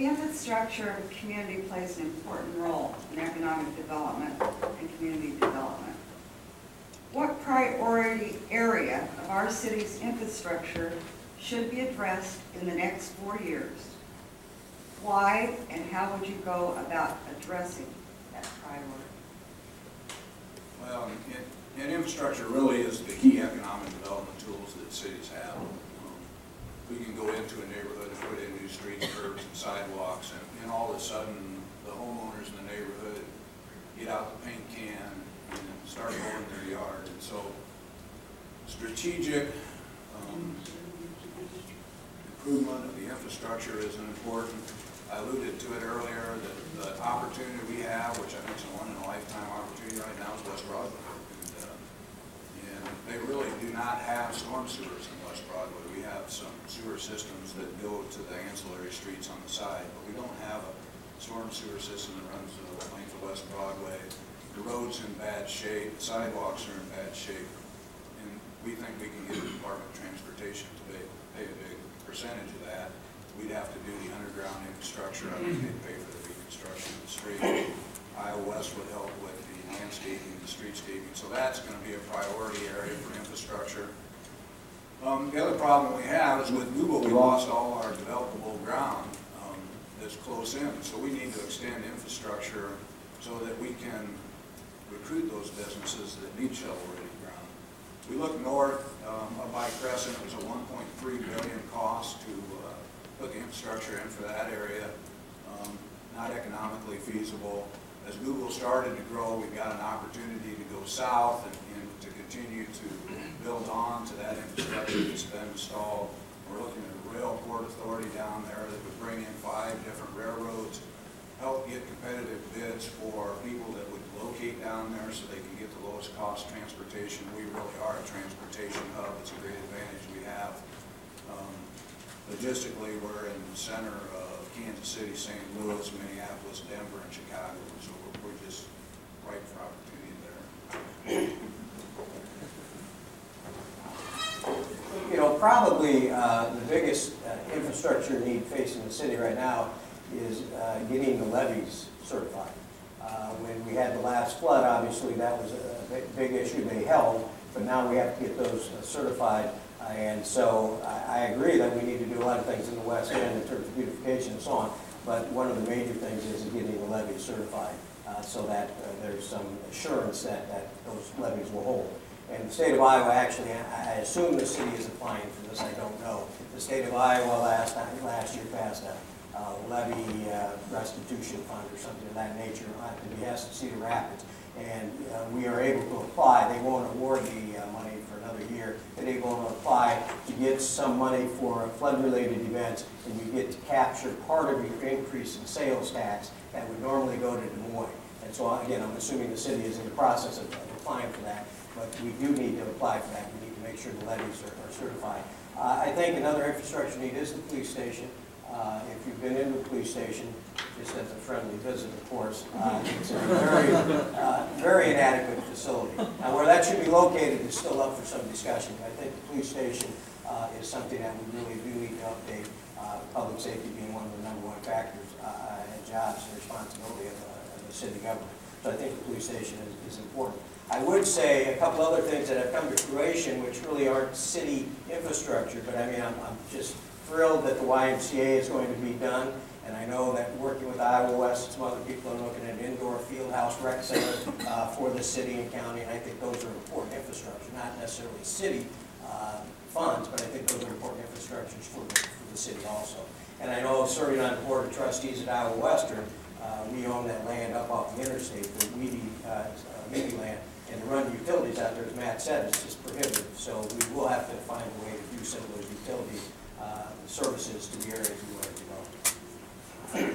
The infrastructure of a community plays an important role in economic development and community development. What priority area of our city's infrastructure should be addressed in the next 4 years? Why and how would you go about addressing that priority? Well, and infrastructure really is the key economic development tools that cities have. We can go into a neighborhood and put in new streets, curbs, and sidewalks, and all of a sudden, the homeowners in the neighborhood get out the paint can and start mowing their yard. And so, strategic improvement of the infrastructure is important. I alluded to it earlier, that the opportunity we have, which I think is a one-in-a-lifetime opportunity right now, is West Broadway. And they really do not have storm sewers in West Broadway. We have some sewer systems that go to the ancillary streets on the side, but we don't have a storm sewer system that runs the length of West Broadway. The road's in bad shape, the sidewalks are in bad shape, and we think we can get the Department of Transportation to pay a big percentage of that. We'd have to do the underground infrastructure. I think they'd pay for the reconstruction of the street. Iowa West would help with the landscaping, the streetscaping. So that's going to be a priority area for infrastructure. The other problem we have is with Google, we lost all our developable ground that's close in. So we need to extend infrastructure so that we can recruit those businesses that need shovel-ready ground. We look north up by Crescent. It was a $1.3 billion cost to put the infrastructure in for that area. Not economically feasible. As Google started to grow, we've got an opportunity to go south and to continue to build on to that infrastructure that's been installed. We're looking at a rail port authority down there that would bring in 5 different railroads, help get competitive bids for people that would locate down there so they can get the lowest cost transportation. We really are a transportation hub. It's a great advantage we have. Logistically, we're in the center of Kansas City, St. Louis, Minneapolis, Denver, and Chicago, so we're just ripe for opportunity there. You know, probably the biggest infrastructure need facing the city right now is getting the levees certified. When we had the last flood, obviously that was a big issue they held, but now we have to get those certified. And so I agree that we need to do a lot of things in the West End in terms of beautification and so on, but one of the major things is getting the levees certified so that there's some assurance that those levees will hold. And the state of Iowa, actually, I assume the city is applying for this, I don't know. The state of Iowa last year passed a levy restitution fund or something of that nature at the behest of Cedar Rapids. And we are able to apply. They won't award the money for another year. They're able to apply to get some money for flood-related events, and you get to capture part of your increase in sales tax that would normally go to Des Moines. And so, again, I'm assuming the city is in the process of applying for that, but we do need to apply for that. We need to make sure the levies are certified. I think another infrastructure need is the police station. If you've been in the police station, just as a friendly visit, of course, it's a very inadequate facility. Now, where that should be located is still up for some discussion. I think the police station is something that we really do need to update, public safety being one of the #1 factors and jobs and responsibility of the city government. So I think the police station is important. I would say a couple other things that have come to fruition, which really aren't city infrastructure, but I mean, I'm just thrilled that the YMCA is going to be done, and I know that working with Iowa West and some other people are looking at an indoor field house rec center for the city and county, and I think those are important infrastructure, not necessarily city funds, but I think those are important infrastructures for the city also. And I know, serving on the board of trustees at Iowa Western, we own that land up off the interstate, the weedy land, and to run utilities out there, as Matt said, it's just prohibitive. So we will have to find a way to do some of those utility services to the areas we want to develop.